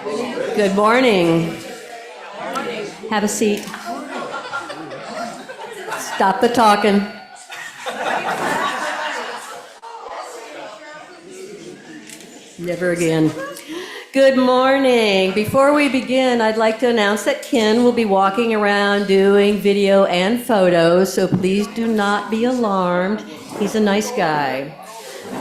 Good morning. Have a seat. Stop the talking. Never again. Good morning. Before we begin, I'd like to announce that Ken will be walking around doing video and photos, so please do not be alarmed. He's a nice guy.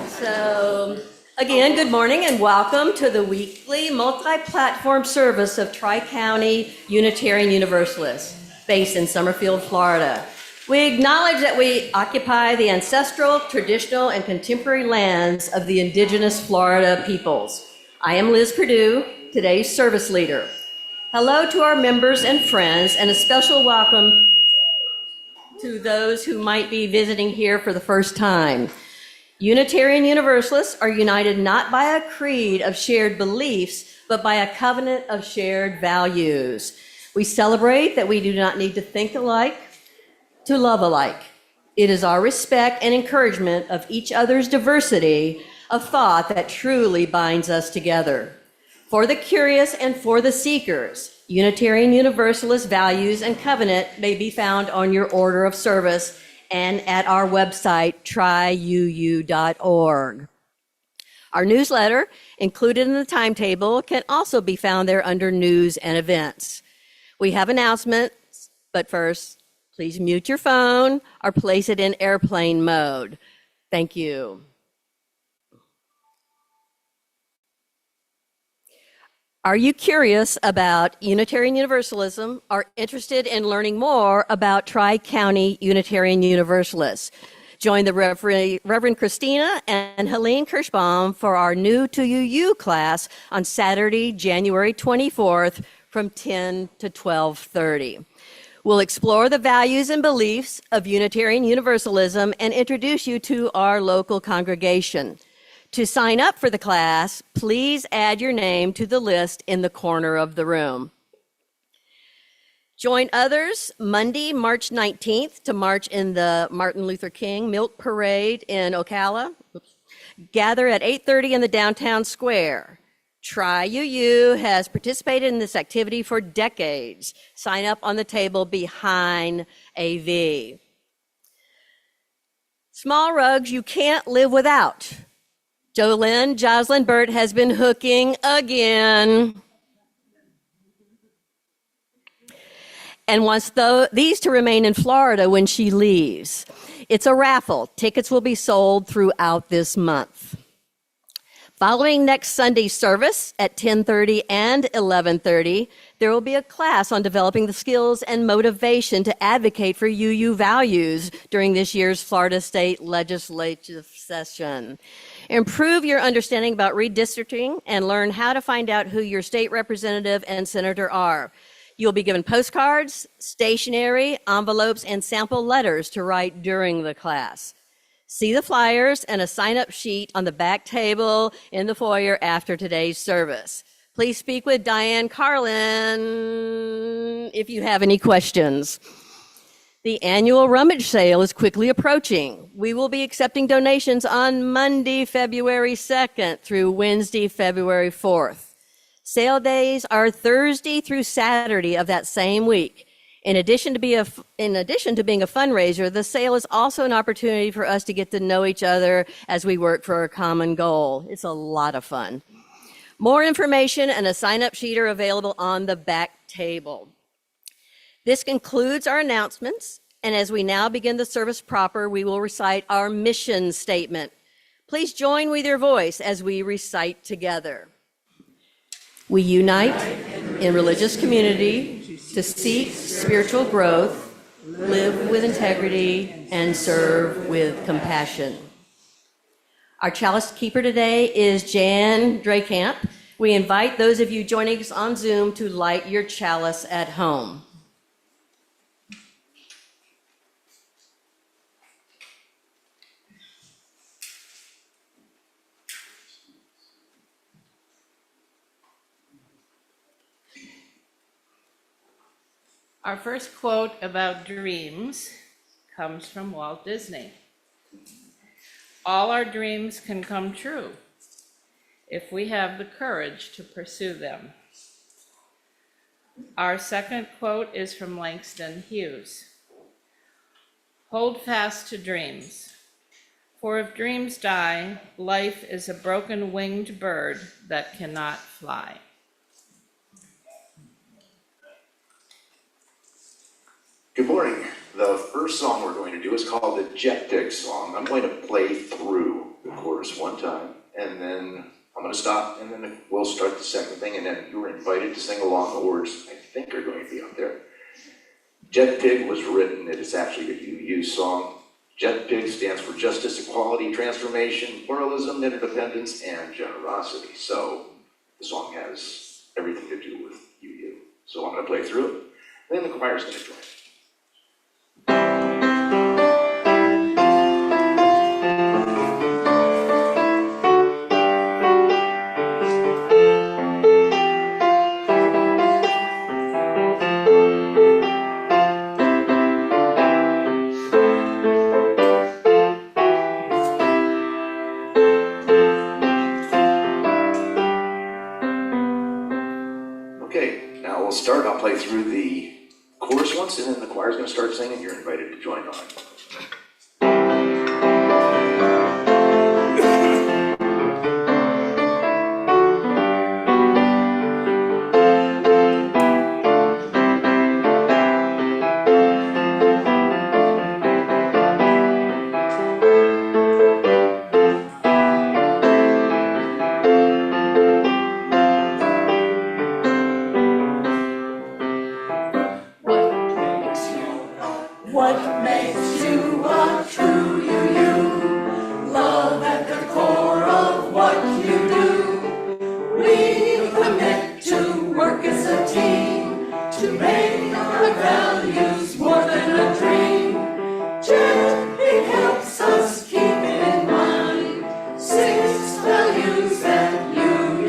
So, again, good morning and welcome to the weekly multi-platform service of Tri-County Unitarian Universalists, based in Summerfield, Florida. We acknowledge that we occupy the ancestral, traditional, and contemporary lands of the indigenous Florida peoples. I am Liz Perdue, today's service leader. Hello to our members and friends, and a special welcome to those who might be visiting here for the first time. Unitarian Universalists are united not by a creed of shared beliefs, but by a covenant of shared values. We celebrate that we do not need to think alike to love alike. It is our respect and encouragement of each other's diversity of thought that truly binds us together. For the curious and for the seekers, Unitarian Universalist values and covenant may be found on your order of service and at our website, triuu.org. Our newsletter, included in the timetable, can also be found there under News and Events. We have announcements, but first, please mute your phone or place it in airplane mode. Thank you. Are you curious about Unitarian Universalism or interested in learning more about Tri-County Unitarian Universalists? Join the Reverend Kristina and Helene Kirschbaum for our New to UU class on Saturday, January 24th from 10 to 12:30. We'll explore the values and beliefs of Unitarian Universalism and introduce you to our local congregation. To sign up for the class, please add your name to the list in the corner of the room. Join others Monday, March 19th to march in the Martin Luther King Milk Parade in Ocala. Gather at 8:30 in the downtown square. Tri-UU has participated in this activity for decades. Sign up on the table behind AV. Small rugs you can't live without. Jolynn Jocelyn Burt has been hooking again and wants these to remain in Florida when she leaves. It's a raffle. Tickets will be sold throughout this month. Following next Sunday's service at 10:30 and 11:30, there will be a class on developing the skills and motivation to advocate for UU values during this year's Florida State Legislative session. Improve your understanding about redistricting and learn how to find out who your state representative and senator are. You'll be given postcards, stationery, envelopes, and sample letters to write during the class. See the flyers and a sign-up sheet on the back table in the foyer after today's service. Please speak with Diane Carlin if you have any questions. The annual rummage sale is quickly approaching. We will be accepting donations on Monday, February 2nd through Wednesday, February 4th. Sale days are Thursday through Saturday of that same week. In addition to being a fundraiser, the sale is also an opportunity for us to get to know each other as we work for a common goal. It's a lot of fun. More information and a sign-up sheet are available on the back table. This concludes our announcements, and as we now begin the service proper, we will recite our mission statement. Please join with your voice as we recite together. We unite in religious community to seek spiritual growth, live with integrity, and serve with compassion. Our chalice keeper today is Jan Drakamp. We invite those of you joining us on Zoom to light your chalice at home. Our first quote about dreams comes from Walt Disney. All our dreams can come true if we have the courage to pursue them. Our second quote is from Langston Hughes. Hold fast to dreams, for if dreams die, life is a broken winged bird that cannot fly. Good morning. The first song we're going to do is called the Jet Pig song. I'm going to play through the chorus one time, and then I'm going to stop, and then we'll start the second thing, and then you're invited to sing along. The words, I think, are going to be up there. Jet Pig was written, it is actually a UU song. Jet Pig stands for justice, equality, transformation, pluralism, interdependence, and generosity. So the song has everything to do with UU. So I'm going to play through it, and then the choir's going to join. Okay, now we'll start. I'll play through the chorus once, and then the choir's going to start singing. You're invited to join on. What makes you a true you? Love at the core of what you do. We commit to work as a team, to make our values more than a dream. It helps us keep in mind 6 values that you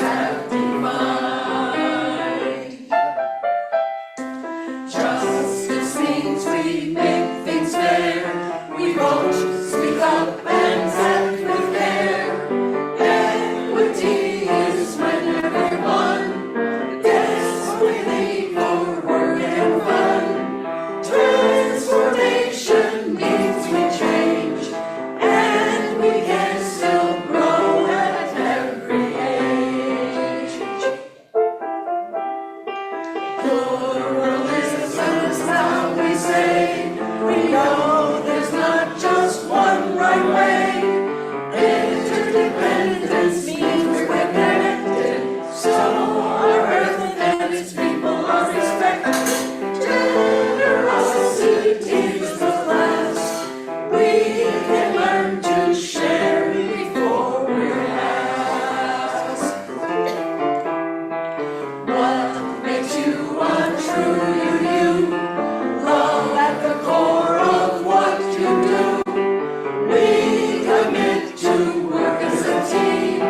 have defined. Justice means we make things fair. We vote, speak up, and act with care. Equity is when everyone gets what we need for work and fun. Transformation means we change, and we can still grow at every age. Pluralism is how we say, we know there's not just one right way. Interdependence means we're connected, so our earth and its people are respected. Generosity is the class we can learn to share before we're asked. What makes you a true you? Love at the core of what you do. We commit to work as a team,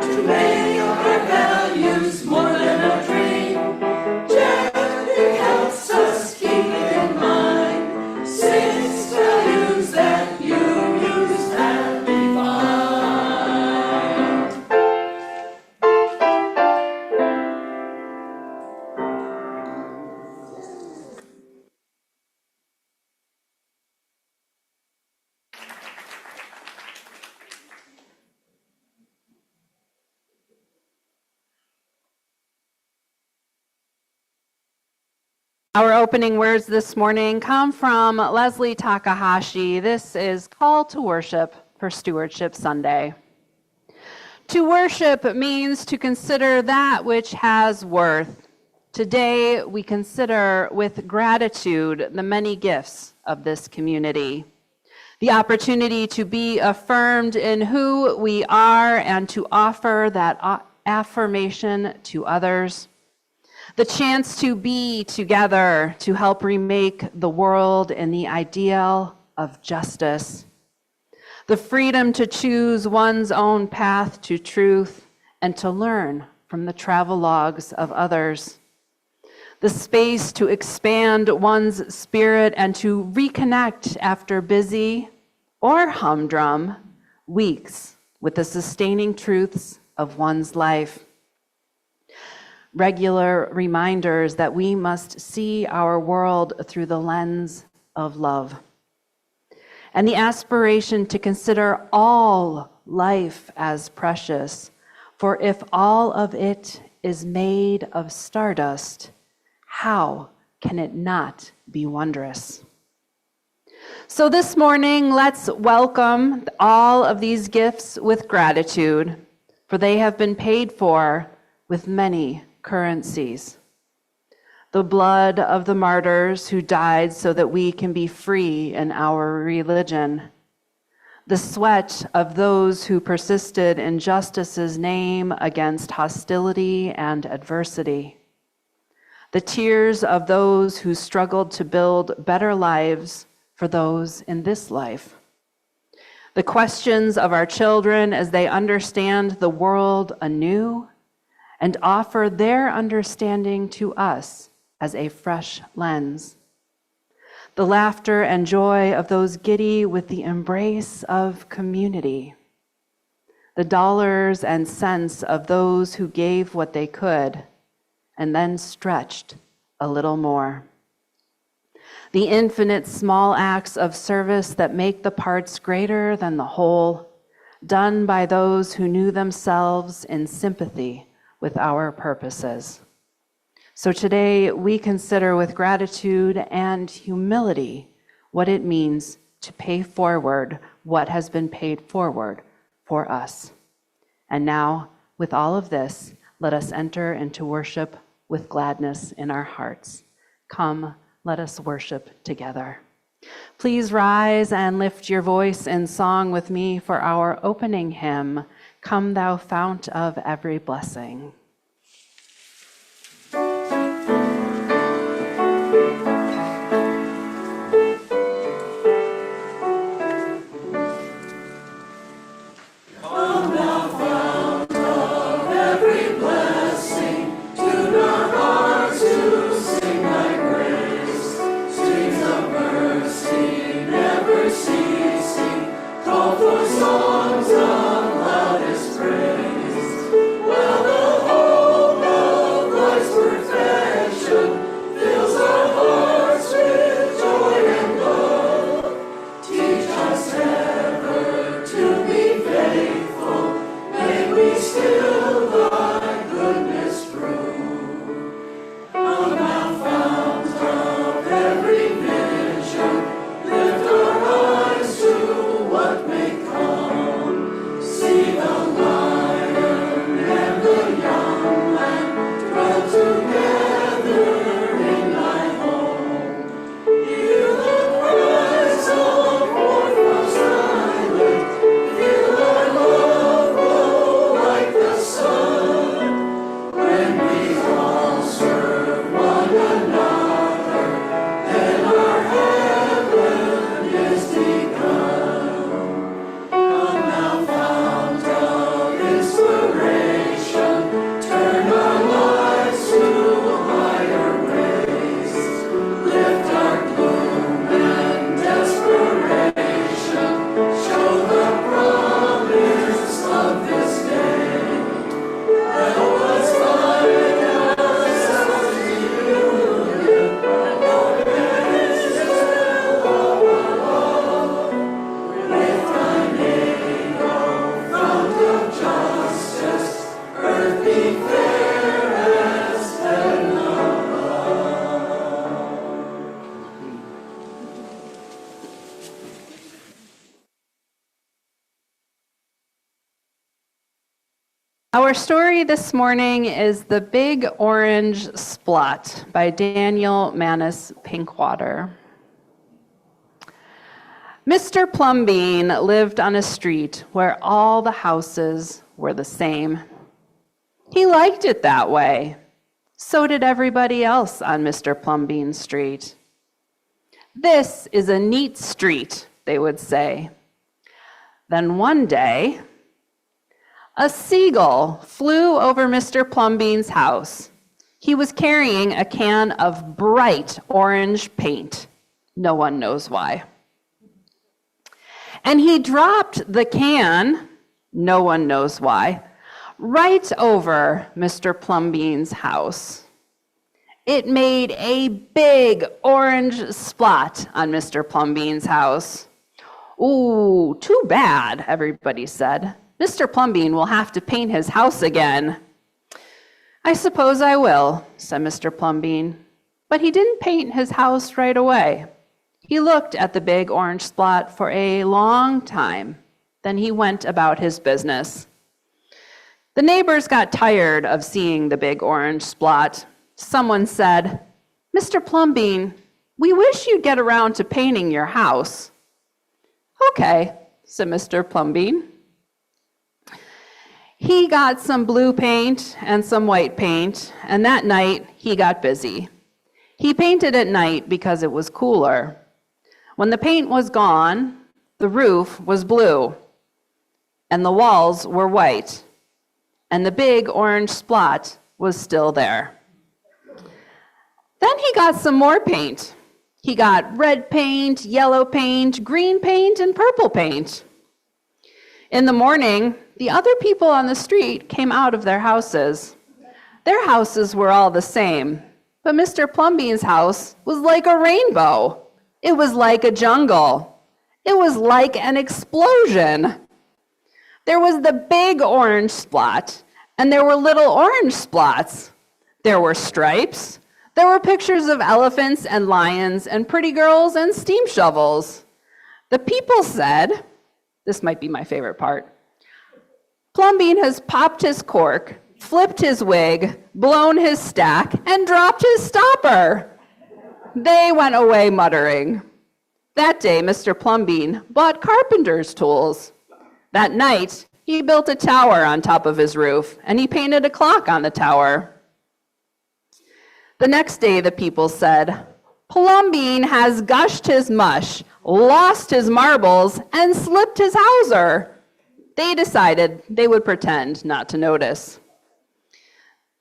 to make our values more than a dream. It helps us keep in mind 6 values that you have defined. Our opening words this morning come from Leslie Takahashi. This is Call to Worship for Stewardship Sunday. To worship means to consider that which has worth. Today, we consider with gratitude the many gifts of this community. The opportunity to be affirmed in who we are and to offer that affirmation to others. The chance to be together to help remake the world in the ideal of justice. The freedom to choose one's own path to truth and to learn from the travelogues of others. The space to expand one's spirit and to reconnect after busy or humdrum weeks with the sustaining truths of one's life. regular reminders that we must see our world through the lens of love, and the aspiration to consider all life as precious, for if all of it is made of stardust, how can it not be wondrous? So this morning, let's welcome all of these gifts with gratitude, for they have been paid for with many currencies. The blood of the martyrs who died so that we can be free in our religion. The sweat of those who persisted in justice's name against hostility and adversity. The tears of those who struggled to build better lives for those in this life. The questions of our children as they understand the world anew and offer their understanding to us as a fresh lens. The laughter and joy of those giddy with the embrace of community. The dollars and cents of those who gave what they could and then stretched a little more. The infinite small acts of service that make the parts greater than the whole, done by those who knew themselves in sympathy with our purposes. So today we consider with gratitude and humility what it means to pay forward what has been paid forward for us. And now, with all of this, let us enter into worship with gladness in our hearts. Come, let us worship together. Please rise and lift your voice in song with me for our opening hymn, Come Thou Fount of Every Blessing. Our story this morning is The Big Orange Splot by Daniel Manus Pinkwater. Mr. Plumbean lived on a street where all the houses were the same. He liked it that way. So did everybody else on Mr. Plumbean Street. This is a neat street, they would say. Then one day, a seagull flew over Mr. Plumbean's house. He was carrying a can of bright orange paint. No one knows why. And he dropped the can, no one knows why, right over Mr. Plumbean's house. It made a big orange splot on Mr. Plumbean's house. "Ooh, too bad," everybody said. "Mr. Plumbean will have to paint his house again." "I suppose I will," said Mr. Plumbean. But he didn't paint his house right away. He looked at the big orange spot for a long time. Then he went about his business. The neighbors got tired of seeing the big orange spot. Someone said, "Mr. Plumbean, we wish you'd get around to painting your house." "Okay," said Mr. Plumbean. He got some blue paint and some white paint, and that night he got busy. He painted at night because it was cooler. When the paint was gone, the roof was blue, and the walls were white, and the big orange spot was still there. Then he got some more paint. He got red paint, yellow paint, green paint, and purple paint. In the morning, the other people on the street came out of their houses. Their houses were all the same, but Mr. Plumbean's house was like a rainbow. It was like a jungle. It was like an explosion. There was the big orange spot, and there were little orange spots. There were stripes. There were pictures of elephants and lions and pretty girls and steam shovels. The people said, this might be my favorite part, "Plumbean has popped his cork, flipped his wig, blown his stack, and dropped his stopper." They went away muttering. That day, Mr. Plumbean bought carpenter's tools. That night, he built a tower on top of his roof, and he painted a clock on the tower. The next day, the people said, "Plumbean has gushed his mush, lost his marbles, and slipped his hawser." They decided they would pretend not to notice.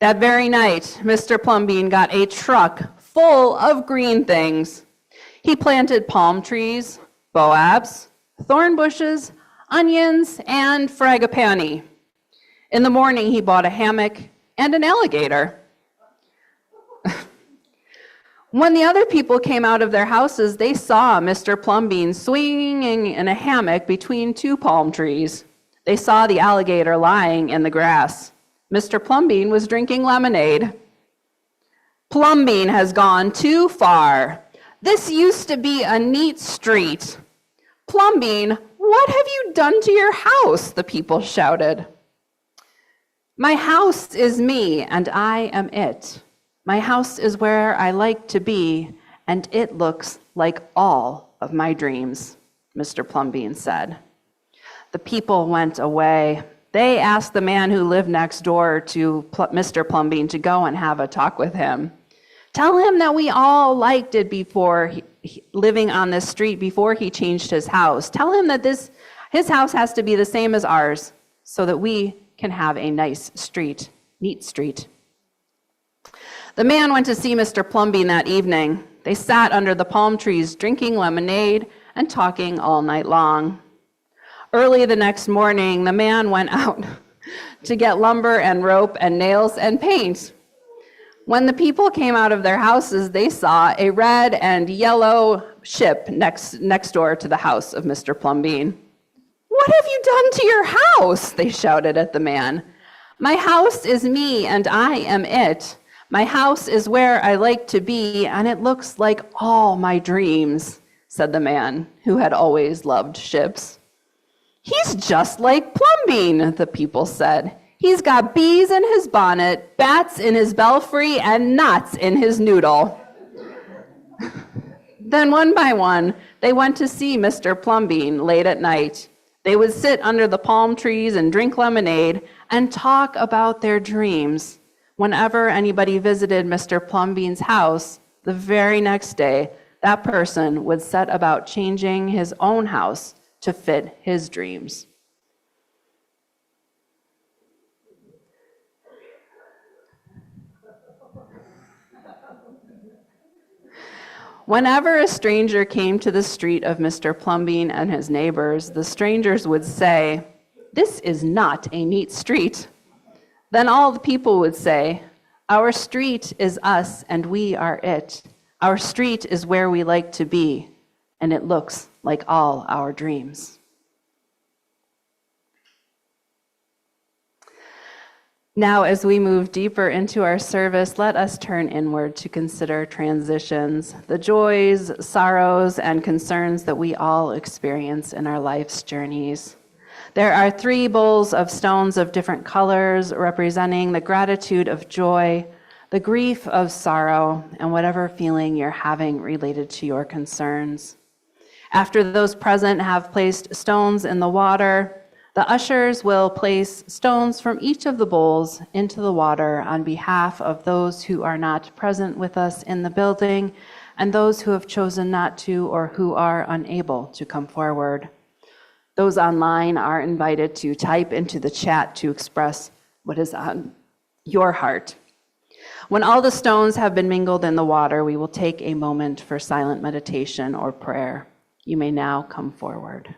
That very night, Mr. Plumbean got a truck full of green things. He planted palm trees, boabs, thorn bushes, onions, and frangipani. In the morning, he bought a hammock and an alligator. When the other people came out of their houses, they saw Mr. Plumbean swinging in a hammock between two palm trees. They saw the alligator lying in the grass. Mr. Plumbean was drinking lemonade. "Plumbean has gone too far. This used to be a neat street." "Plumbean, what have you done to your house?" the people shouted. "My house is me, and I am it. My house is where I like to be, and it looks like all of my dreams," Mr. Plumbean said. The people went away. They asked the man who lived next door to Mr. Plumbean to go and have a talk with him. Tell him that we all liked it before living on this street before he changed his house. Tell him that his house has to be the same as ours so that we can have a nice street, neat street. The man went to see Mr. Plumbean that evening. They sat under the palm trees drinking lemonade and talking all night long. Early the next morning, the man went out to get lumber and rope and nails and paint. When the people came out of their houses, they saw a red and yellow ship next door to the house of Mr. Plumbean. "What have you done to your house?" they shouted at the man. "My house is me, and I am it. My house is where I like to be, and it looks like all my dreams," said the man who had always loved ships. "He's just like Plumbean," the people said. "He's got bees in his bonnet, bats in his belfry, and knots in his noodle." Then one by one, they went to see Mr. Plumbean late at night. They would sit under the palm trees and drink lemonade and talk about their dreams. Whenever anybody visited Mr. Plumbean's house, the very next day, that person would set about changing his own house to fit his dreams. Whenever a stranger came to the street of Mr. Plumbean and his neighbors, the strangers would say, "This is not a neat street." Then all the people would say, "Our street is us and we are it. Our street is where we like to be, and it looks like all our dreams." Now, as we move deeper into our service, let us turn inward to consider transitions, the joys, sorrows, and concerns that we all experience in our life's journeys. There are 3 bowls of stones of different colors representing the gratitude of joy, the grief of sorrow, and whatever feeling you're having related to your concerns. After those present have placed stones in the water, the ushers will place stones from each of the bowls into the water on behalf of those who are not present with us in the building and those who have chosen not to or who are unable to come forward. Those online are invited to type into the chat to express what is on your heart. When all the stones have been mingled in the water, we will take a moment for silent meditation or prayer. You may now come forward.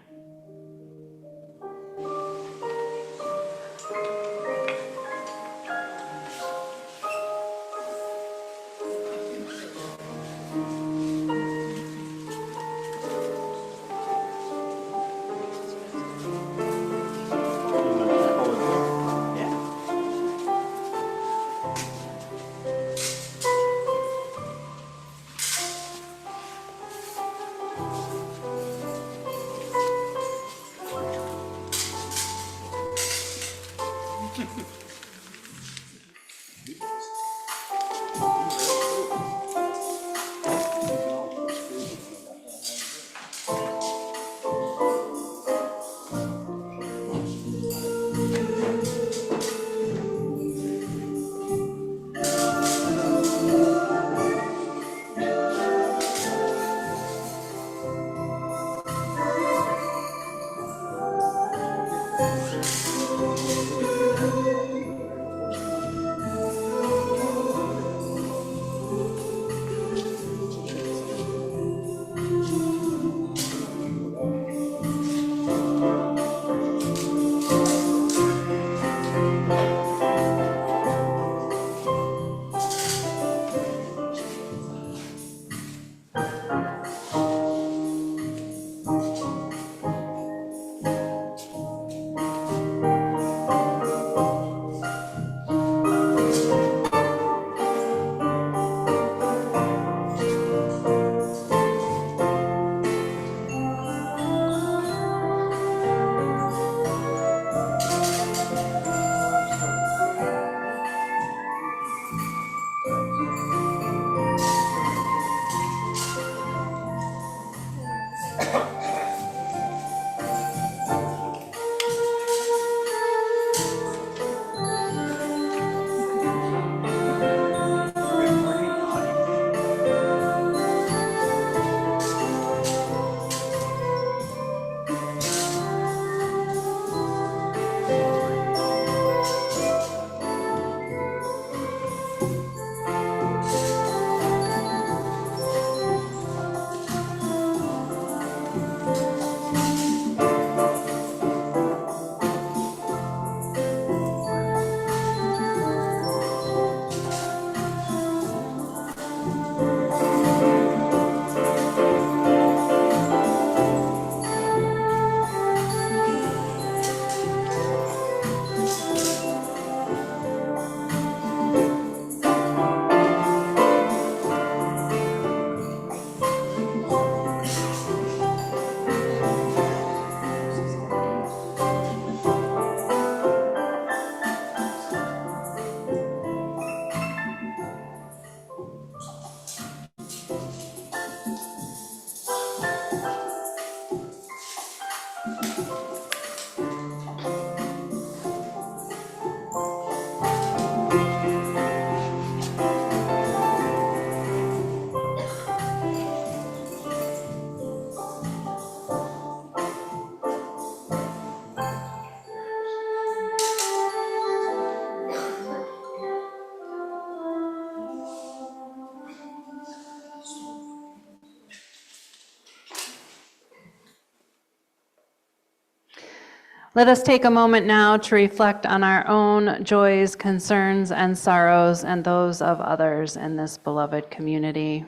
Let us take a moment now to reflect on our own joys, concerns, and sorrows, and those of others in this beloved community.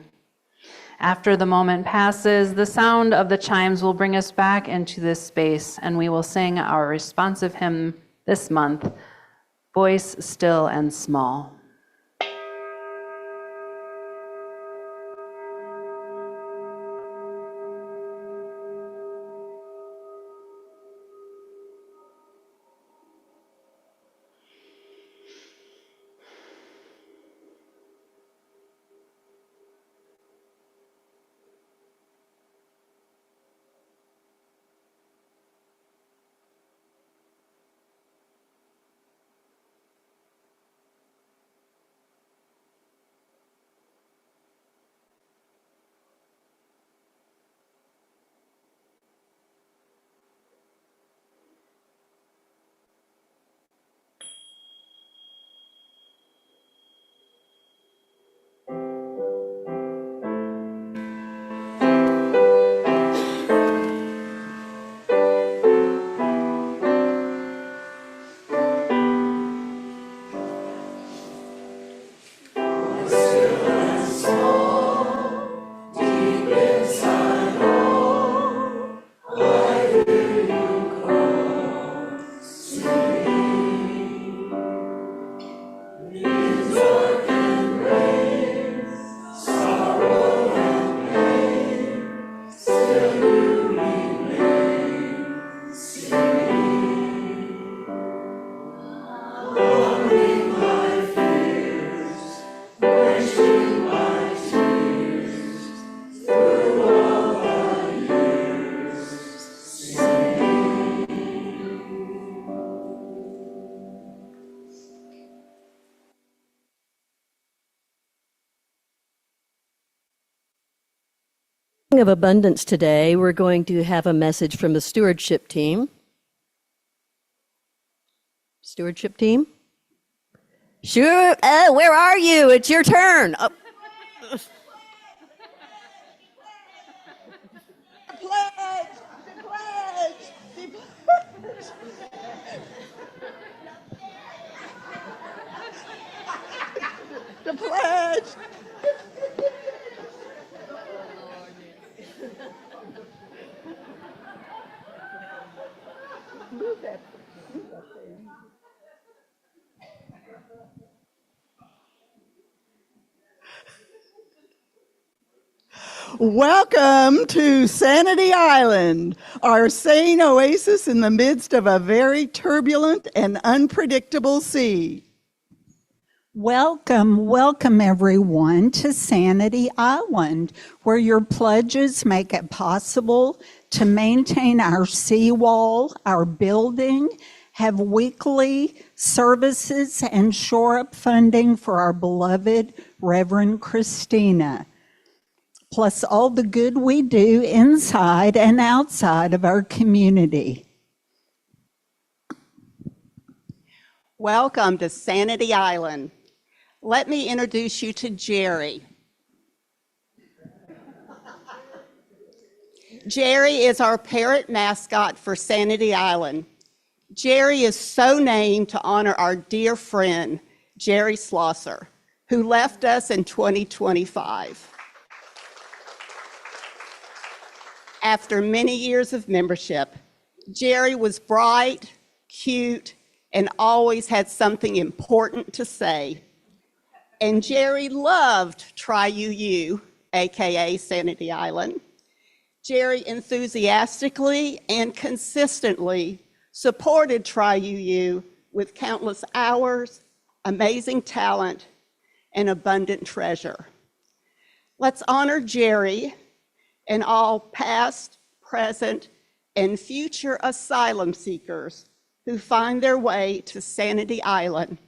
After the moment passes, the sound of the chimes will bring us back into this space, and we will sing our responsive hymn this month, Voice Still and Small. Of abundance today, we're going to have a message from the stewardship team. Stewardship team? Sure. Where are you? It's your turn. Oh. The pledge. Welcome to Sanity Island, our sane oasis in the midst of a very turbulent and unpredictable sea. Welcome, welcome everyone to Sanity Island, where your pledges make it possible to maintain our seawall, our building, have weekly services, and shore up funding for our beloved Reverend Kristina, plus all the good we do inside and outside of our community. Welcome to Sanity Island. Let me introduce you to Jerry. Jerry is our parrot mascot for Sanity Island. Jerry is so named to honor our dear friend, Jerry Slosser, who left us in 2025. After many years of membership, Jerry was bright, cute, and always had something important to say. And Jerry loved Try UU, aka Sanity Island. Jerry enthusiastically and consistently supported Try UU with countless hours, amazing talent, and abundant treasure. Let's honor Jerry and all past, present, and future asylum seekers who find their way to Sanity Island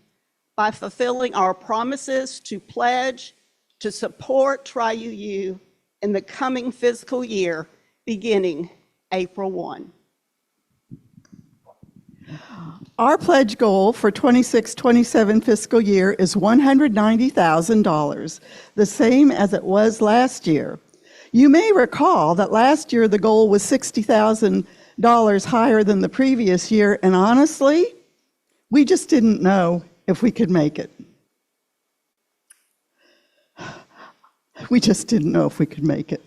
by fulfilling our promises to pledge to support Try UU in the coming fiscal year beginning April 1. Our pledge goal for 26-27 fiscal year is $190,000, the same as it was last year. You may recall that last year the goal was $60,000 higher than the previous year, and honestly, we just didn't know if we could make it. We just didn't know if we could make it.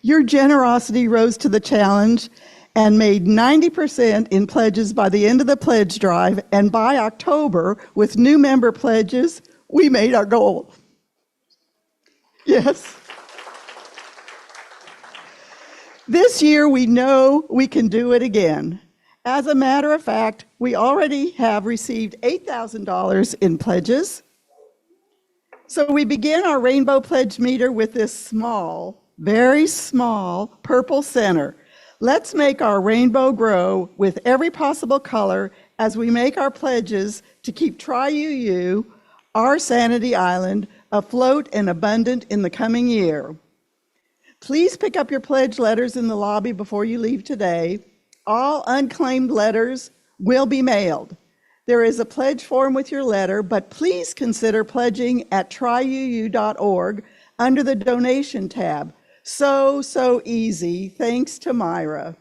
Your generosity rose to the challenge and made 90% in pledges by the end of the pledge drive, and by October, with new member pledges, we made our goal. Yes. This year, we know we can do it again. As a matter of fact, we already have received $8,000 in pledges. So we begin our Rainbow Pledge Meter with this small, very small purple center. Let's make our rainbow grow with every possible color as we make our pledges to keep Tri-UU, our Sanity Island, afloat and abundant in the coming year. Please pick up your pledge letters in the lobby before you leave today. All unclaimed letters will be mailed. There is a pledge form with your letter, but please consider pledging at triuu.org under the donation tab. So easy, thanks to Myra.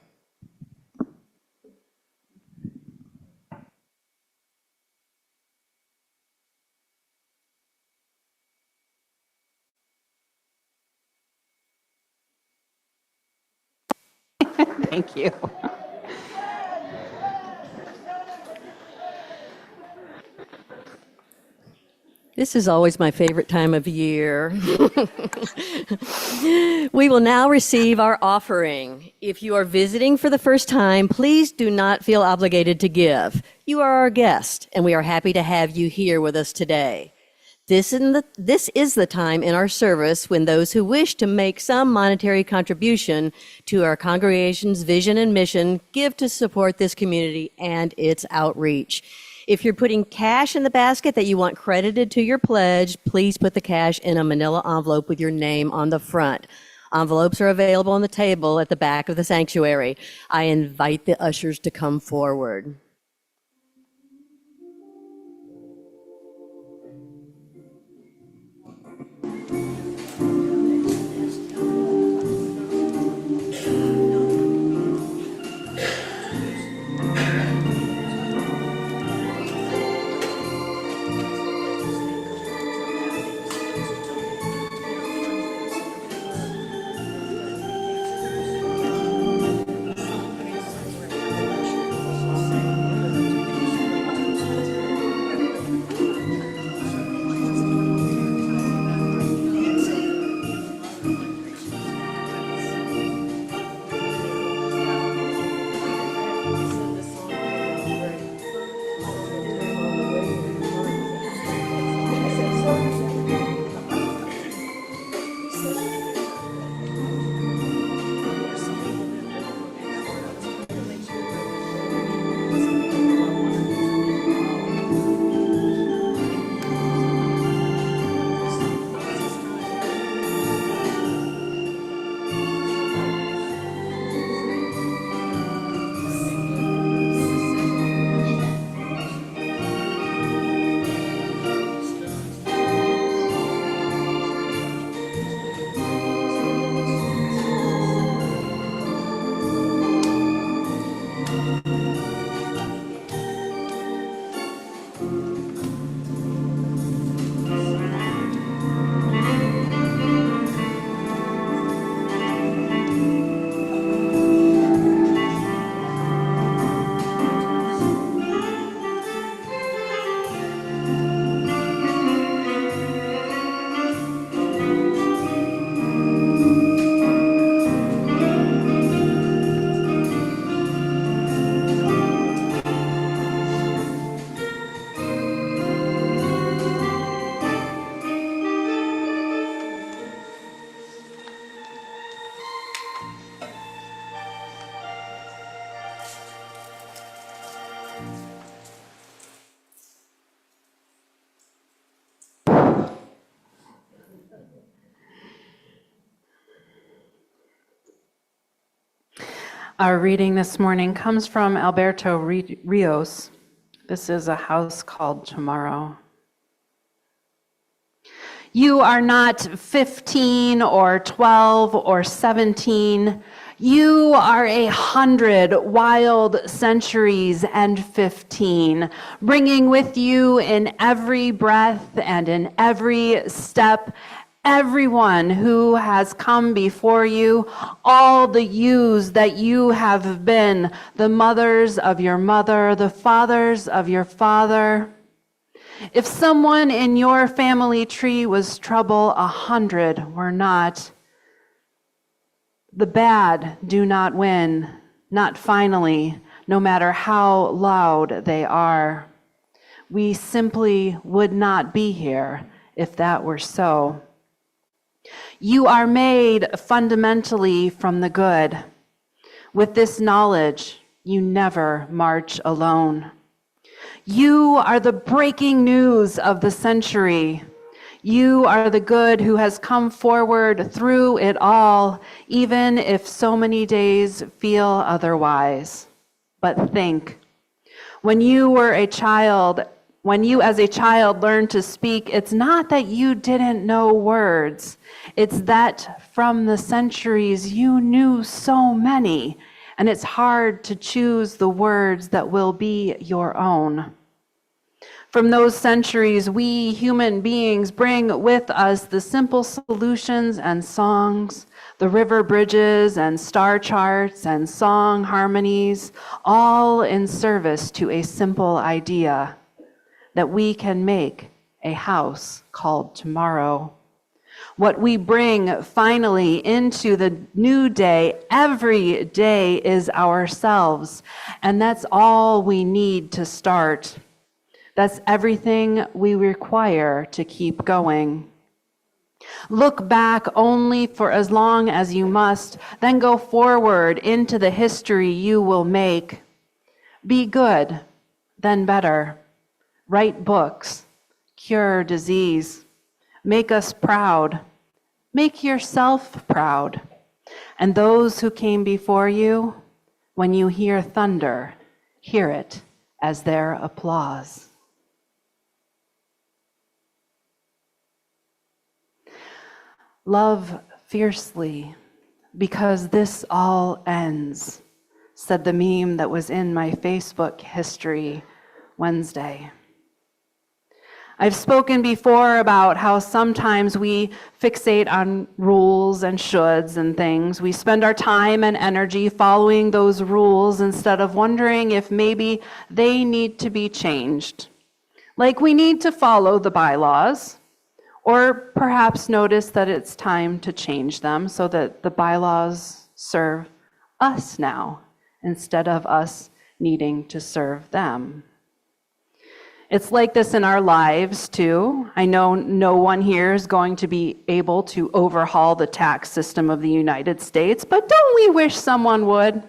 Thank you. This is always my favorite time of year. We will now receive our offering. If you are visiting for the first time, please do not feel obligated to give. You are our guest, and we are happy to have you here with us today. This is the time in our service when those who wish to make some monetary contribution to our congregation's vision and mission give to support this community and its outreach. If you're putting cash in the basket that you want credited to your pledge, please put the cash in a manila envelope with your name on the front. Envelopes are available on the table at the back of the sanctuary. I invite the ushers to come forward. Our reading this morning comes from Alberto Rios. This is A House Called Tomorrow. You are not 15 or 12 or 17. You are 100 wild centuries and 15, bringing with you in every breath and in every step everyone who has come before you, all the yous that you have been, the mothers of your mother, the fathers of your father. If someone in your family tree was trouble, 100 were not. The bad do not win, not finally, no matter how loud they are. We simply would not be here if that were so. You are made fundamentally from the good. With this knowledge, you never march alone. You are the breaking news of the century. You are the good who has come forward through it all, even if so many days feel otherwise. But think, when you as a child learned to speak, it's not that you didn't know words. It's that from the centuries you knew so many, and it's hard to choose the words that will be your own. From those centuries, we human beings bring with us the simple solutions and songs, the river bridges and star charts and song harmonies, all in service to a simple idea that we can make a house called tomorrow. What we bring finally into the new day every day is ourselves, and that's all we need to start. That's everything we require to keep going. Look back only for as long as you must, then go forward into the history you will make. Be good, then better. Write books, cure disease, make us proud, make yourself proud. And those who came before you, when you hear thunder, hear it as their applause. Love fiercely, because this all ends, said the meme that was in my Facebook history Wednesday. I've spoken before about how sometimes we fixate on rules and shoulds and things. We spend our time and energy following those rules instead of wondering if maybe they need to be changed. Like we need to follow the bylaws, or perhaps notice that it's time to change them so that the bylaws serve us now instead of us needing to serve them. It's like this in our lives too. I know no one here is going to be able to overhaul the tax system of the United States, but don't we wish someone would?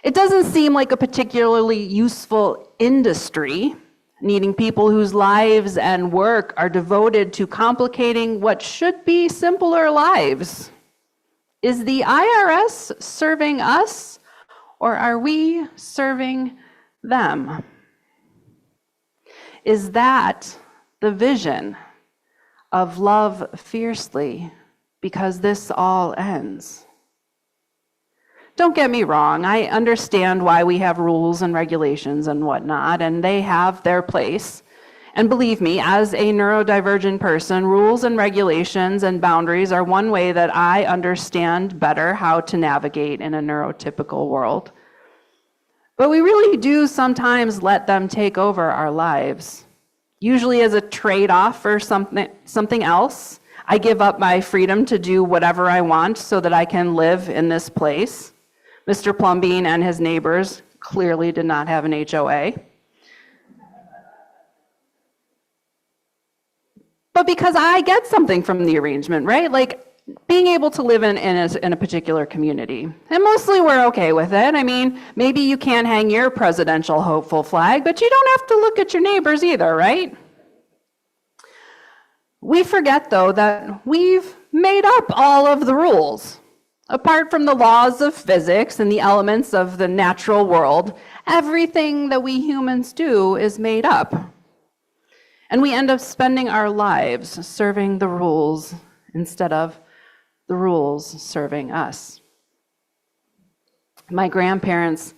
It doesn't seem like a particularly useful industry, needing people whose lives and work are devoted to complicating what should be simpler lives. Is the IRS serving us, or are we serving them? Is that the vision of love fiercely, because this all ends? Don't get me wrong, I understand why we have rules and regulations and whatnot, and they have their place. And believe me, as a neurodivergent person, rules and regulations and boundaries are one way that I understand better how to navigate in a neurotypical world. But we really do sometimes let them take over our lives, usually as a trade-off for something else. I give up my freedom to do whatever I want so that I can live in this place. Mr. Plumbine and his neighbors clearly did not have an HOA. But because I get something from the arrangement, right? Like being able to live in a particular community. And mostly we're okay with it. I mean, maybe you can't hang your presidential hopeful flag, but you don't have to look at your neighbors either, right? We forget, though, that we've made up all of the rules. Apart from the laws of physics and the elements of the natural world, everything that we humans do is made up. And we end up spending our lives serving the rules instead of the rules serving us. My grandparents,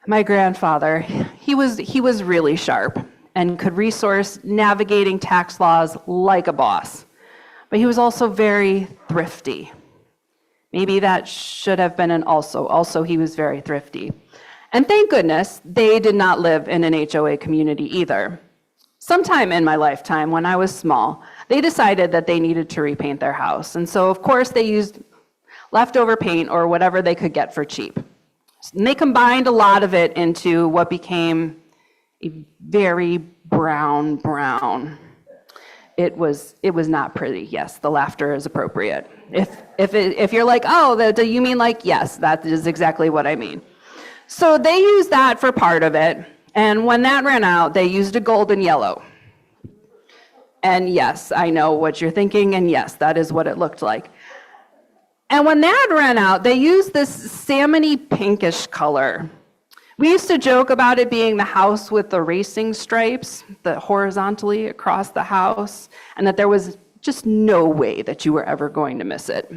my grandfather, he was really sharp and could resource navigating tax laws like a boss. But he was also very thrifty. Maybe that should have been an also. Also, he was very thrifty. And thank goodness they did not live in an HOA community either. Sometime in my lifetime, when I was small, they decided that they needed to repaint their house. And so, of course, they used leftover paint or whatever they could get for cheap. And they combined a lot of it into what became a very brown. It was not pretty. Yes, the laughter is appropriate. If you're like, oh, do you mean like, yes, that is exactly what I mean. So they used that for part of it. And when that ran out, they used a golden yellow. And yes, I know what you're thinking. And yes, that is what it looked like. And when that ran out, they used this salmony pinkish color. We used to joke about it being the house with the racing stripes, the horizontally across the house, and that there was just no way that you were ever going to miss it.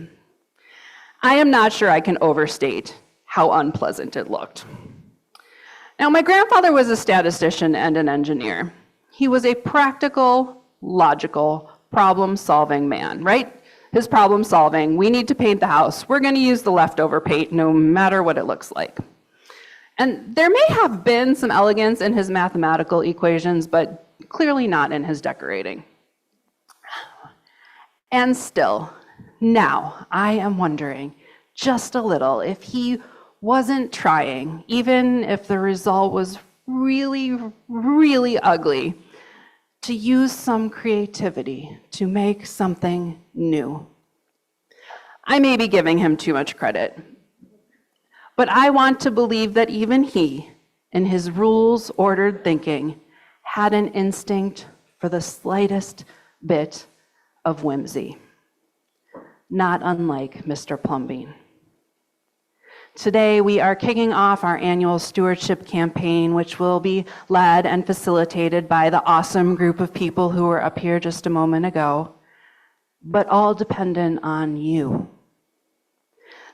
I am not sure I can overstate how unpleasant it looked. Now, my grandfather was a statistician and an engineer. He was a practical, logical, problem-solving man, right? His problem solving, we need to paint the house. We're going to use the leftover paint no matter what it looks like. And there may have been some elegance in his mathematical equations, but clearly not in his decorating. And still, now I am wondering just a little if he wasn't trying, even if the result was really, really ugly, to use some creativity to make something new. I may be giving him too much credit, but I want to believe that even he, in his rules-ordered thinking, had an instinct for the slightest bit of whimsy, not unlike Mr. Plumbean. Today, we are kicking off our annual stewardship campaign, which will be led and facilitated by the awesome group of people who were up here just a moment ago, but all dependent on you.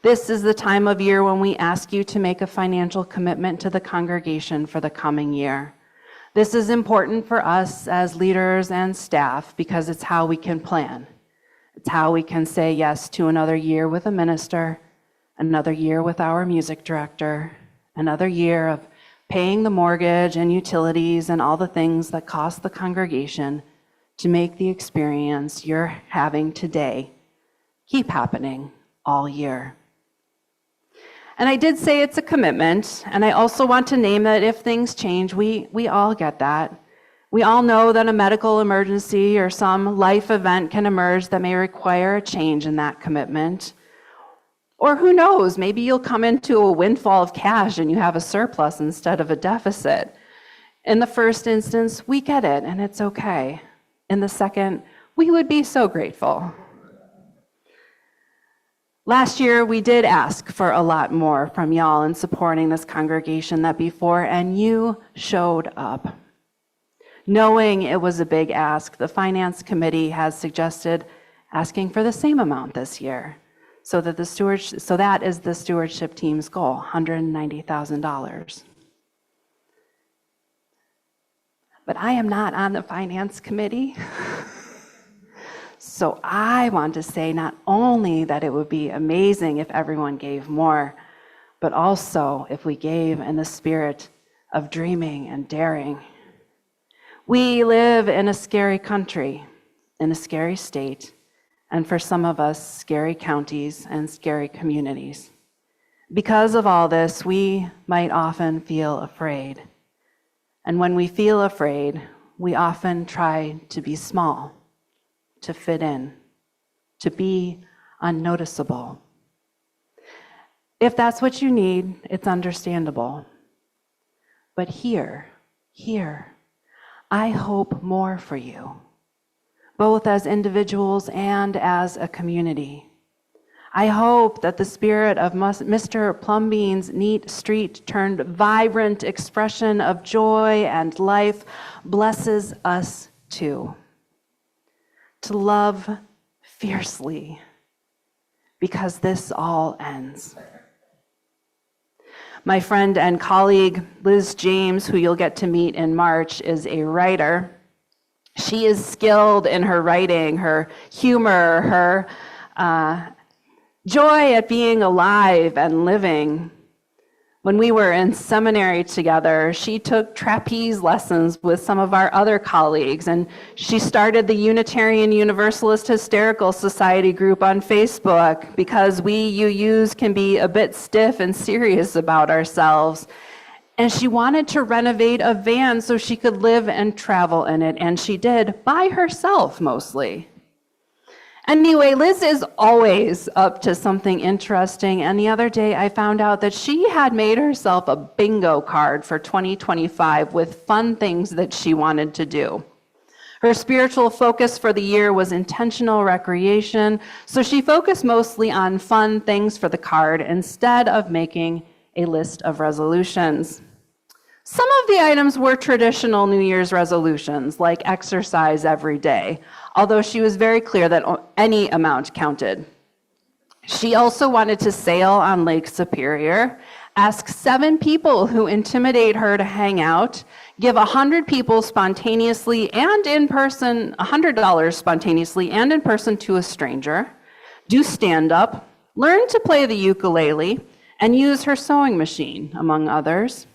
This is the time of year when we ask you to make a financial commitment to the congregation for the coming year. This is important for us as leaders and staff because it's how we can plan. It's how we can say yes to another year with a minister, another year with our music director, another year of paying the mortgage and utilities and all the things that cost the congregation to make the experience you're having today keep happening all year. And I did say it's a commitment, and I also want to name that if things change, we all get that. We all know that a medical emergency or some life event can emerge that may require a change in that commitment. Or who knows, maybe you'll come into a windfall of cash and you have a surplus instead of a deficit. In the first instance, we get it, and it's okay. In the second, we would be so grateful. Last year, we did ask for a lot more from y'all in supporting this congregation than before, and you showed up. Knowing it was a big ask, the Finance Committee has suggested asking for the same amount this year, so that is the stewardship team's goal, $190,000. But I am not on the Finance Committee. So I want to say not only that it would be amazing if everyone gave more, but also if we gave in the spirit of dreaming and daring. We live in a scary country, in a scary state, and for some of us, scary counties and scary communities. Because of all this, we might often feel afraid. And when we feel afraid, we often try to be small, to fit in, to be unnoticeable. If that's what you need, it's understandable. But here, I hope more for you, both as individuals and as a community. I hope that the spirit of Mr. Plumbean's neat street turned vibrant expression of joy and life blesses us too. To love fiercely, because this all ends. My friend and colleague, Liz James, who you'll get to meet in March, is a writer. She is skilled in her writing, her humor, her joy at being alive and living. When we were in seminary together, she took trapeze lessons with some of our other colleagues, and she started the Unitarian Universalist Hysterical Society group on Facebook because we UUs can be a bit stiff and serious about ourselves. And she wanted to renovate a van so she could live and travel in it, and she did, by herself mostly. Anyway, Liz is always up to something interesting, and the other day I found out that she had made herself a bingo card for 2025 with fun things that she wanted to do. Her spiritual focus for the year was intentional recreation, so she focused mostly on fun things for the card instead of making a list of resolutions. Some of the items were traditional New Year's resolutions, like exercise every day, although she was very clear that any amount counted. She also wanted to sail on Lake Superior, ask 7 people who intimidate her to hang out, give 100 people spontaneously and in person, $100 spontaneously and in person to a stranger, do stand-up, learn to play the ukulele, and use her sewing machine, among others.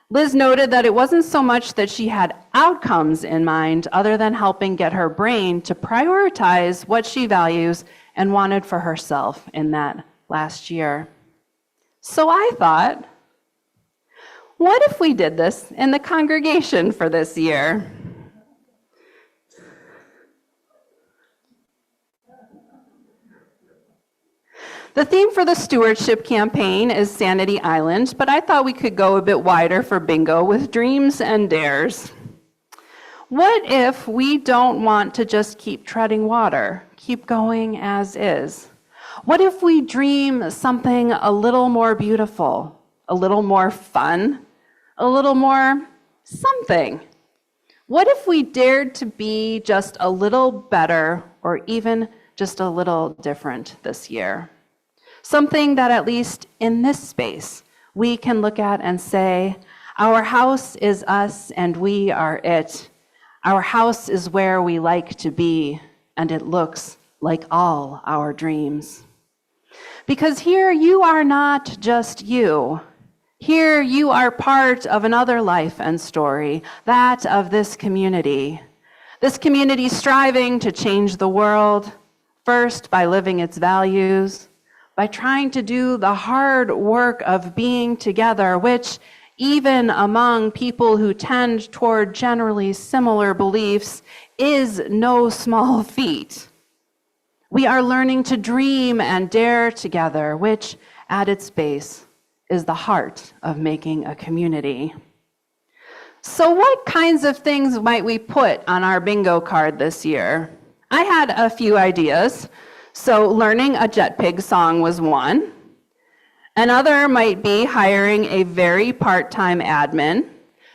Liz noted that it wasn't so much that she had outcomes in mind other than helping get her brain to prioritize what she values and wanted for herself in that last year. So I thought, what if we did this in the congregation for this year? The theme for the stewardship campaign is Sanity Island, but I thought we could go a bit wider for bingo with dreams and dares. What if we don't want to just keep treading water, keep going as is? What if we dream something a little more beautiful, a little more fun, a little more something? What if we dared to be just a little better or even just a little different this year? Something that at least in this space, we can look at and say, our house is us and we are it. Our house is where we like to be, and it looks like all our dreams. Because here you are not just you. Here you are part of another life and story, that of this community. This community striving to change the world, first by living its values, by trying to do the hard work of being together, which even among people who tend toward generally similar beliefs is no small feat. We are learning to dream and dare together, which at its base is the heart of making a community. So what kinds of things might we put on our bingo card this year? I had a few ideas. So learning a Jet Pig song was one. Another might be hiring a very part-time admin.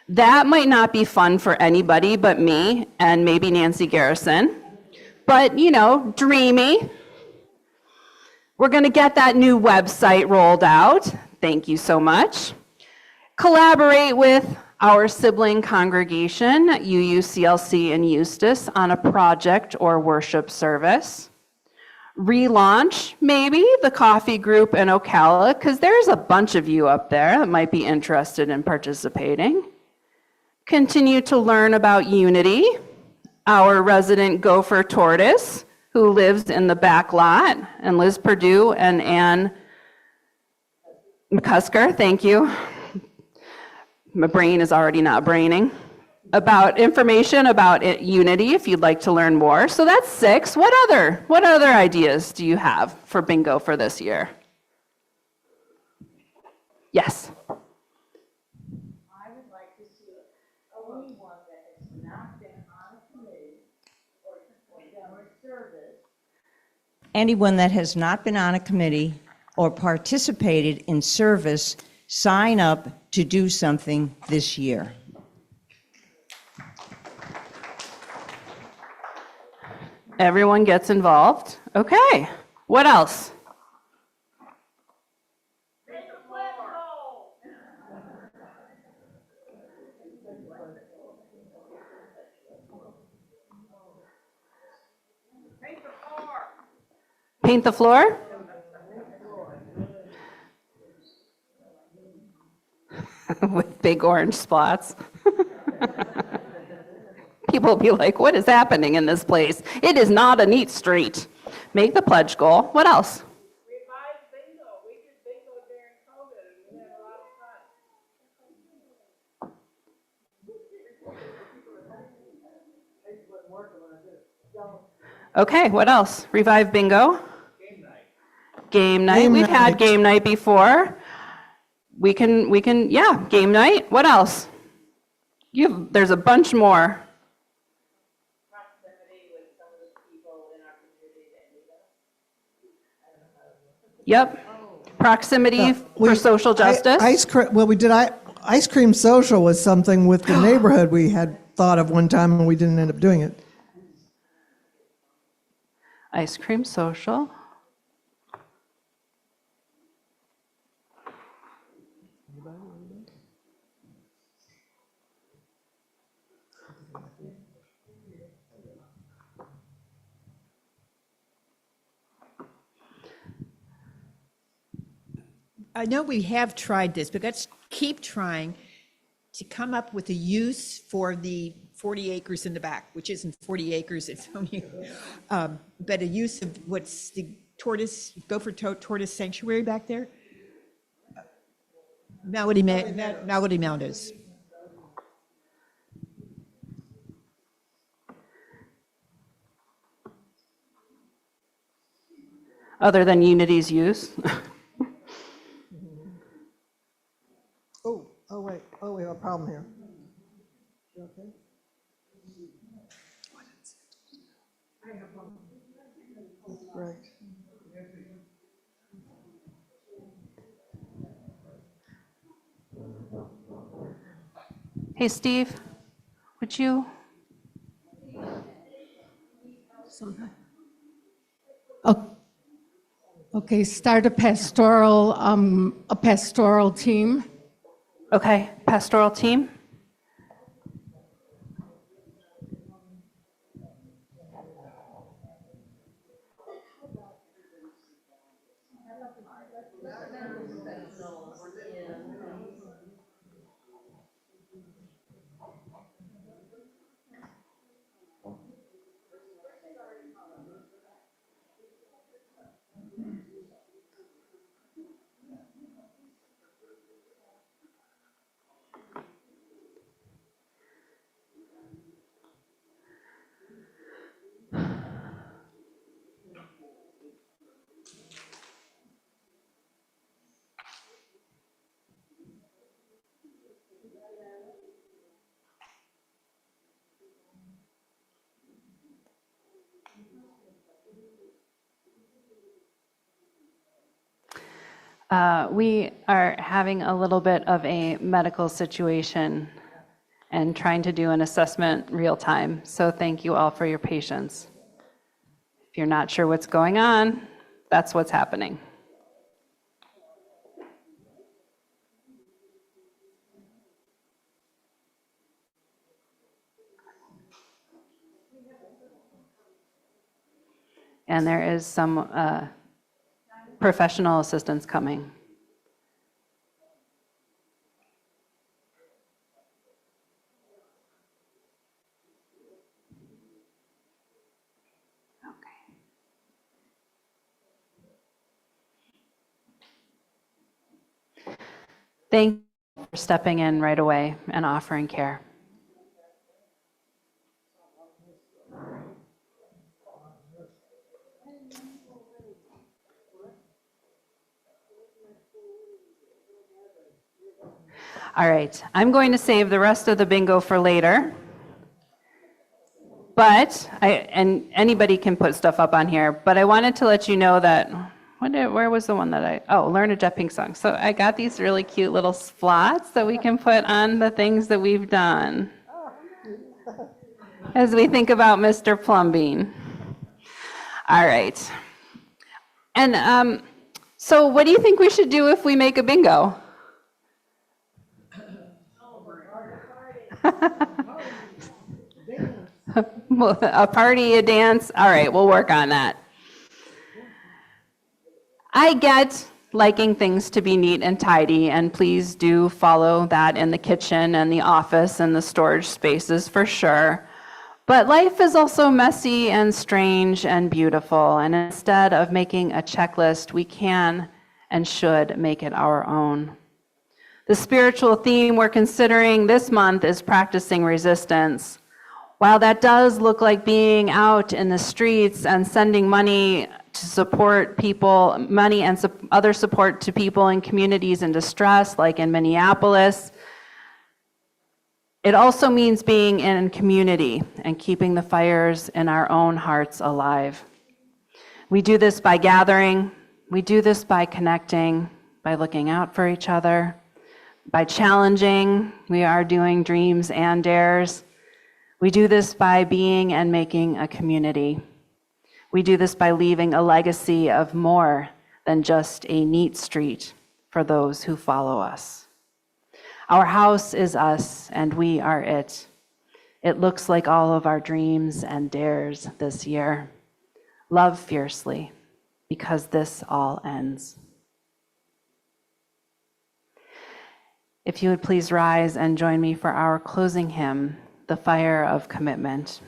That might not be fun for anybody but me and maybe Nancy Garrison. But, dreamy. We're going to get that new website rolled out. Thank you so much. Collaborate with our sibling congregation, UUCLC in Eustis, on a project or worship service. Relaunch, maybe, the coffee group in Ocala, because there's a bunch of you up there that might be interested in participating. Continue to learn about Unity, our resident gopher tortoise, who lives in the back lot, and Liz Perdue and Ann McCusker, thank you. My brain is already not braining. About information about Unity if you'd like to learn more. So that's 6. What other ideas do you have for bingo for this year? Yes. I would like to see anyone that has not been on a committee or service. Anyone that has not been on a committee or participated in service, sign up to do something this year. Everyone gets involved. Okay. What else? Paint the floor? With big orange spots. People will be like, what is happening in this place? It is not a neat street. Make the pledge goal. What else? Revive bingo. We did bingo during COVID and we had a lot of fun. Okay, what else? Revive bingo? Game night. We've had game night before. We can, yeah, game night. What else? There's a bunch more. Proximity with some of the people in our community that need us. Yep. Proximity for social justice. Ice cream social was something with the neighborhood we had thought of one time and we didn't end up doing it. Ice cream social. I know we have tried this, but let's keep trying to come up with a use for the 40 acres in the back, which isn't 40 acres, it's only, but a use of what's the tortoise sanctuary back there? Melody Meadows. Other than Unity's use. Oh, we have a problem here. You okay? Right. Hey, Steve, would you? Okay, start a pastoral team. Okay, pastoral team. We are having a little bit of a medical situation and trying to do an assessment real time. So thank you all for your patience. If you're not sure what's going on, that's what's happening. And there is some professional assistance coming. Okay. Thank you for stepping in right away and offering care. All right, I'm going to save the rest of the bingo for later. But, and anybody can put stuff up on here, but I wanted to let you know that, where was the one that learn a Jet Pink song. So I got these really cute little slots that we can put on the things that we've done as we think about Mr. Plumbing. All right. And so what do you think we should do if we make a bingo? A party, a dance. All right, we'll work on that. I get liking things to be neat and tidy, and please do follow that in the kitchen and the office and the storage spaces for sure. But life is also messy and strange and beautiful, and instead of making a checklist, we can and should make it our own. The spiritual theme we're considering this month is practicing resistance. While that does look like being out in the streets and sending money to support people, money and other support to people in communities in distress, like in Minneapolis, it also means being in community and keeping the fires in our own hearts alive. We do this by gathering, we do this by connecting, by looking out for each other, by challenging. We are doing dreams and dares. We do this by being and making a community. We do this by leaving a legacy of more than just a neat street for those who follow us. Our house is us, and we are it. It looks like all of our dreams and dares this year. Love fiercely, because this all ends. If you would please rise and join me for our closing hymn, The Fire of Commitment.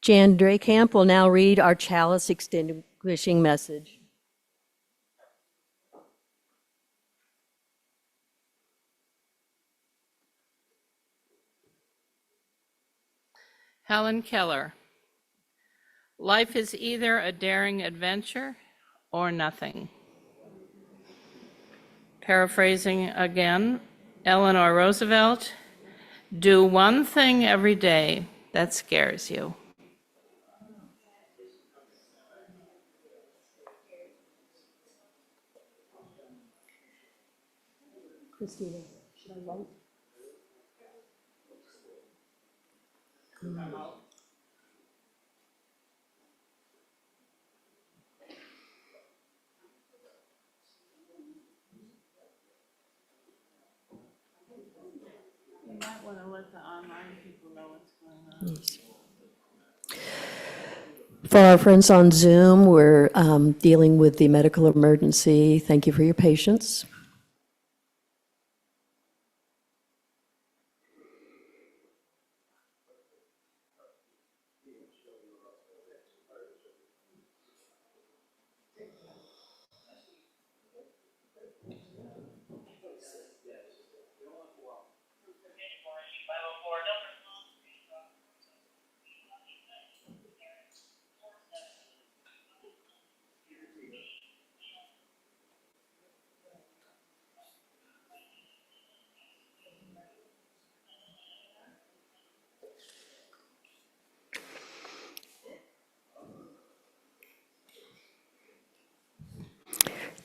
Jan Draycamp will now read our chalice extinguishing message. Helen Keller. Life is either a daring adventure or nothing. Paraphrasing again, Eleanor Roosevelt, do one thing every day that scares you. Kristina, should I write? You might want to let the online people know what's going on. For our friends on Zoom, we're dealing with the medical emergency. Thank you for your patience.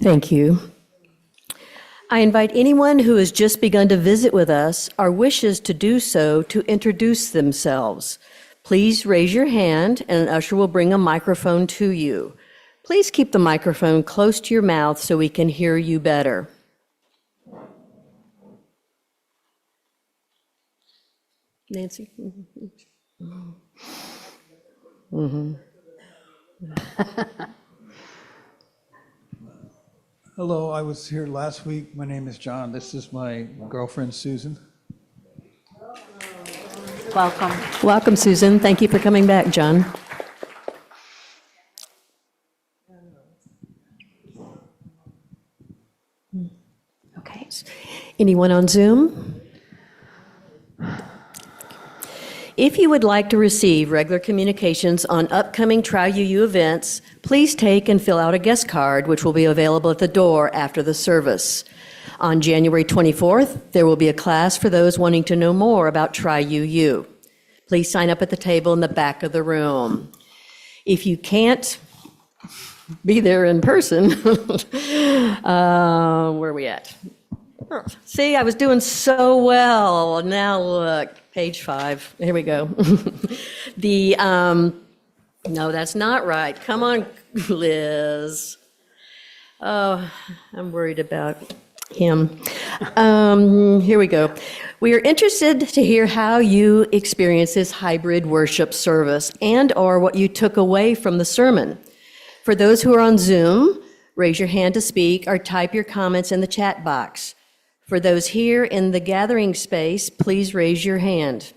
Thank you. I invite anyone who has just begun to visit with us or wishes to do so to introduce themselves. Please raise your hand and an usher will bring a microphone to you. Please keep the microphone close to your mouth so we can hear you better. Nancy? Hello, I was here last week. My name is John. This is my girlfriend, Susan. Welcome. Welcome, Susan. Thank you for coming back, John. Okay. Anyone on Zoom? If you would like to receive regular communications on upcoming Try UU events, please take and fill out a guest card, which will be available at the door after the service. On January 24th, there will be a class for those wanting to know more about Try UU. Please sign up at the table in the back of the room. If you can't be there in person, where are we at? See, I was doing so well. Now look, page 5. Here we go. No, that's not right. Come on, Liz. Oh, I'm worried about him. Here we go. We are interested to hear how you experience this hybrid worship service and/or what you took away from the sermon. For those who are on Zoom, raise your hand to speak or type your comments in the chat box. For those here in the gathering space, please raise your hand.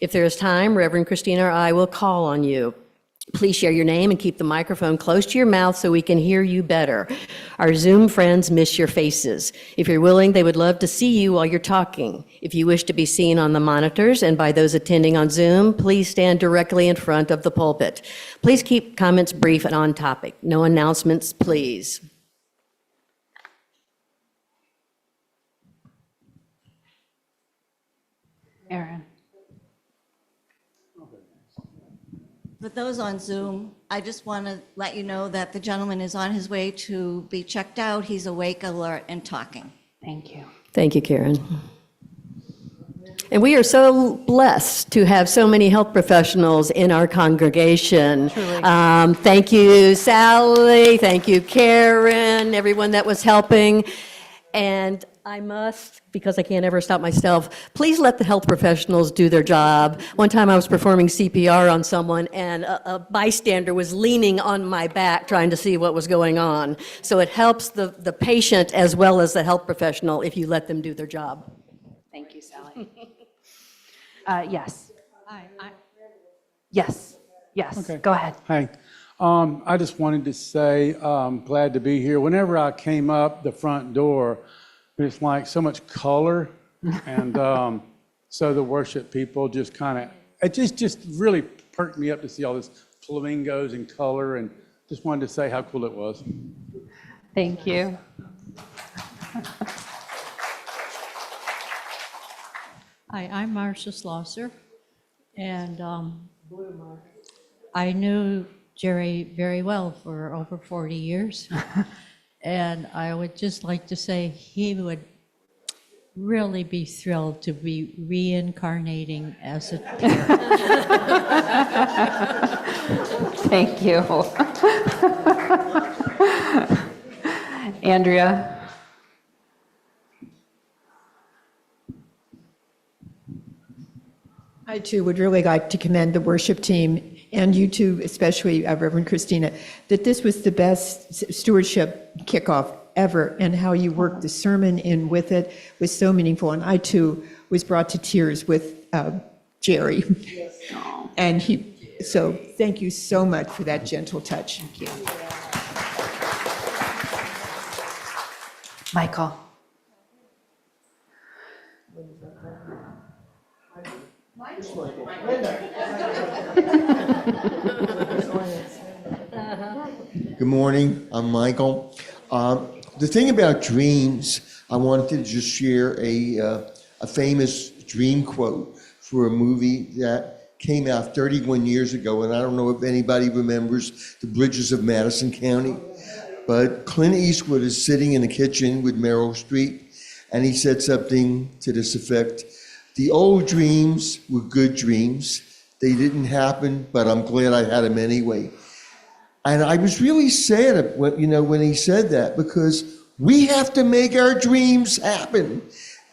If there is time, Reverend Kristina or I will call on you. Please share your name and keep the microphone close to your mouth so we can hear you better. Our Zoom friends miss your faces. If you're willing, they would love to see you while you're talking. If you wish to be seen on the monitors and by those attending on Zoom, please stand directly in front of the pulpit. Please keep comments brief and on topic. No announcements, please. Aaron. For those on Zoom, I just want to let you know that the gentleman is on his way to be checked out. He's awake, alert, and talking. Thank you. Thank you, Karen. And we are so blessed to have so many health professionals in our congregation. Truly. Thank you, Sally. Thank you, Karen, everyone that was helping. And I must, because I can't ever stop myself, please let the health professionals do their job. One time I was performing CPR on someone and a bystander was leaning on my back trying to see what was going on. So it helps the patient as well as the health professional if you let them do their job. Thank you, Sally. Yes. Yes. Yes. Okay. Go ahead. Hi. I just wanted to say, glad to be here. Whenever I came up the front door, it's like so much color. And so the worship people just kind of it just really perked me up to see all this flamingos and color, and just wanted to say how cool it was. Thank you. Hi, I'm Marcia Schlosser, and I knew Jerry very well for over 40 years. And I would just like to say he would really be thrilled to be reincarnating as a parent. Thank you. Andrea? I too would really like to commend the worship team and you two, especially Reverend Kristina, that this was the best stewardship kickoff ever, and how you worked the sermon in with it was so meaningful. And I too was brought to tears with Jerry. Yes. And so thank you so much for that gentle touch. Thank you. Michael? Good morning, I'm Michael. The thing about dreams, I wanted to just share a famous dream quote for a movie that came out 31 years ago, and I don't know if anybody remembers The Bridges of Madison County, but Clint Eastwood is sitting in the kitchen with Meryl Streep, and he said something to this effect: "The old dreams were good dreams. They didn't happen, but I'm glad I had them anyway." And I was really sad when he said that, because we have to make our dreams happen.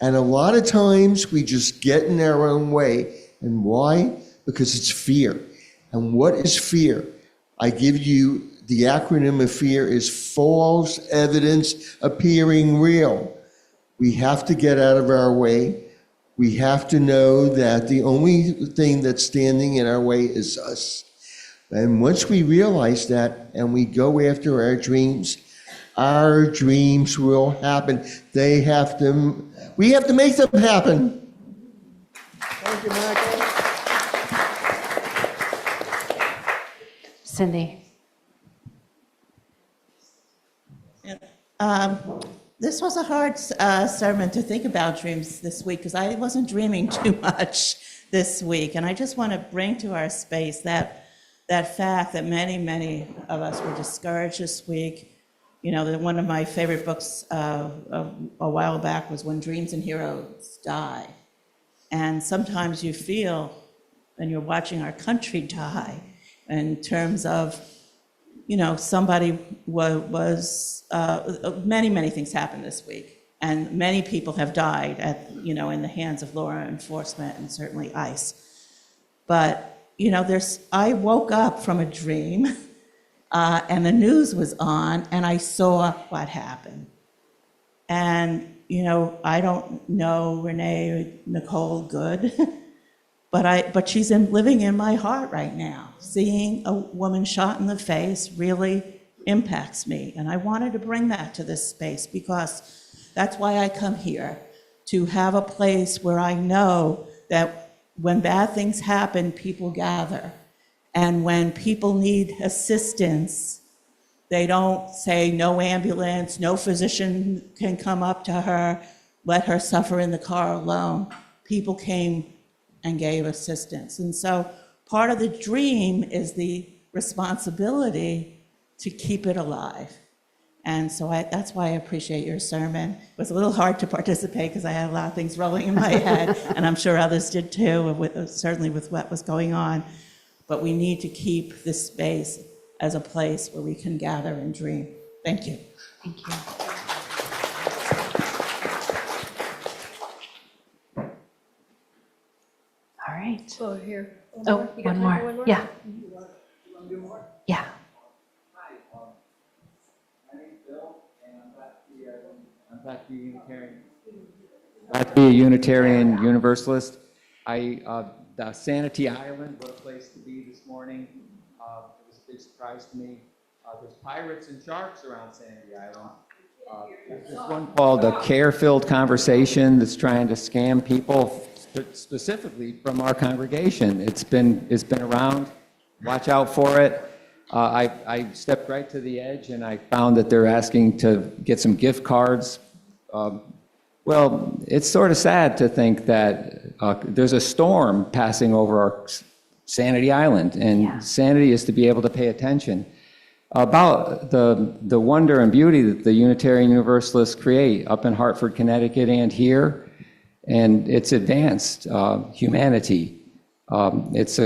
And a lot of times we just get in our own way. And why? Because it's fear. And what is fear? I give you the acronym of fear is false evidence appearing real. We have to get out of our way. We have to know that the only thing that's standing in our way is us. And once we realize that and we go after our dreams will happen. We have to make them happen. Thank you, Michael. Cindy? This was a hard sermon to think about dreams this week, because I wasn't dreaming too much this week. And I just want to bring to our space that fact that many of us were discouraged this week. You know, one of my favorite books a while back was When Dreams and Heroes Die. And sometimes you feel, when you're watching our country die, in terms of, somebody was many things happened this week. And many people have died in the hands of law enforcement and certainly ICE. But I woke up from a dream, and the news was on, and I saw what happened. And, I don't know Renee Nicole Good, but she's living in my heart right now. Seeing a woman shot in the face really impacts me. And I wanted to bring that to this space, because that's why I come here, to have a place where I know that when bad things happen, people gather. And when people need assistance, they don't say no ambulance, no physician can come up to her, let her suffer in the car alone. People came and gave assistance. And so part of the dream is the responsibility to keep it alive. And so that's why I appreciate your sermon. It was a little hard to participate because I had a lot of things rolling in my head, and I'm sure others did too, certainly with what was going on. But we need to keep this space as a place where we can gather and dream. Thank you. Thank you. All right. Oh, here. One more. Yeah. Yeah. I'm back to Unitarian. Back to be a Unitarian Universalist. The Sanity Island, what a place to be this morning. It was a big surprise to me. There's pirates and sharks around Sanity Island. There's one called A Care-Filled Conversation that's trying to scam people, specifically from our congregation. It's been around. Watch out for it. I stepped right to the edge, and I found that they're asking to get some gift cards. Well, it's sort of sad to think that there's a storm passing over our Sanity Island, and Sanity is to be able to pay attention about the wonder and beauty that the Unitarian Universalists create up in Hartford, Connecticut, and here, and it's advanced humanity. It's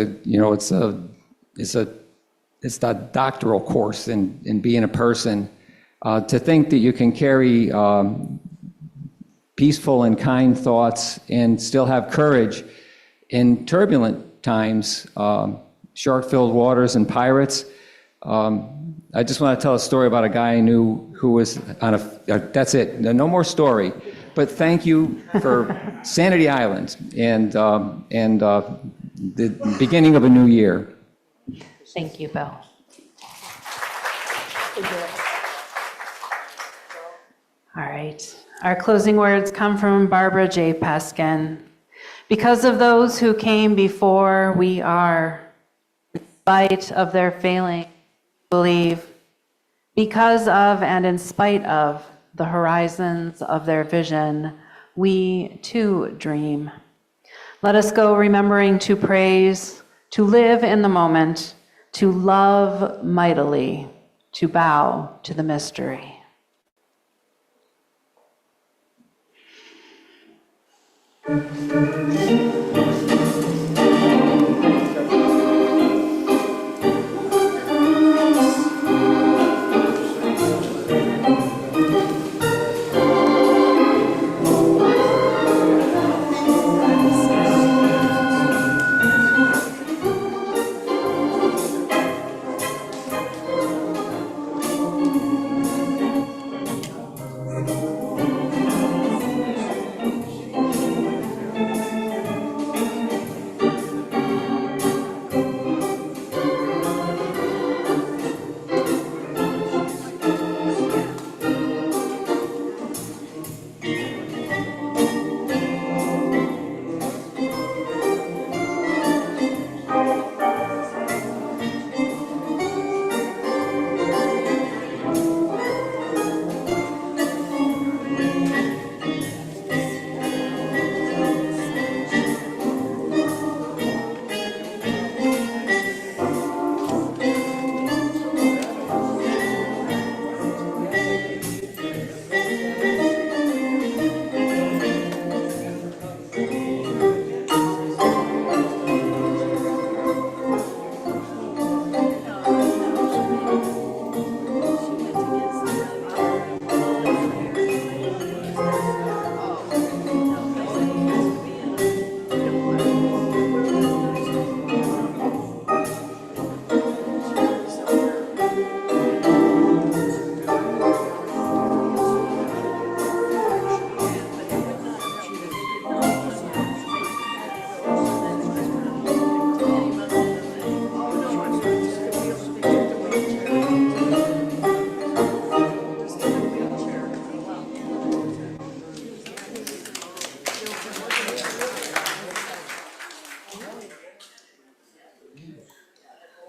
a doctoral course in being a person. To think that you can carry peaceful and kind thoughts and still have courage in turbulent times, shark-filled waters and pirates. I just want to tell a story about a guy I knew who was on that's it, no more story. But thank you for Sanity Island and the beginning of a new year. Thank you, Bill. All right. Our closing words come from Barbara J. Peskin. Because of those who came before, we are, in spite of their failing, believe. Because of and in spite of the horizons of their vision, we too dream. Let us go remembering to praise, to live in the moment, to love mightily, to bow to the mystery.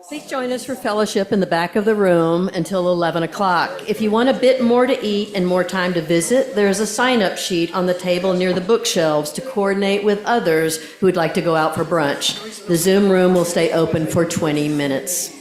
Please join us for fellowship in the back of the room until 11 o'clock. If you want a bit more to eat and more time to visit, there's a sign-up sheet on the table near the bookshelves to coordinate with others who would like to go out for brunch. The Zoom room will stay open for 20 minutes.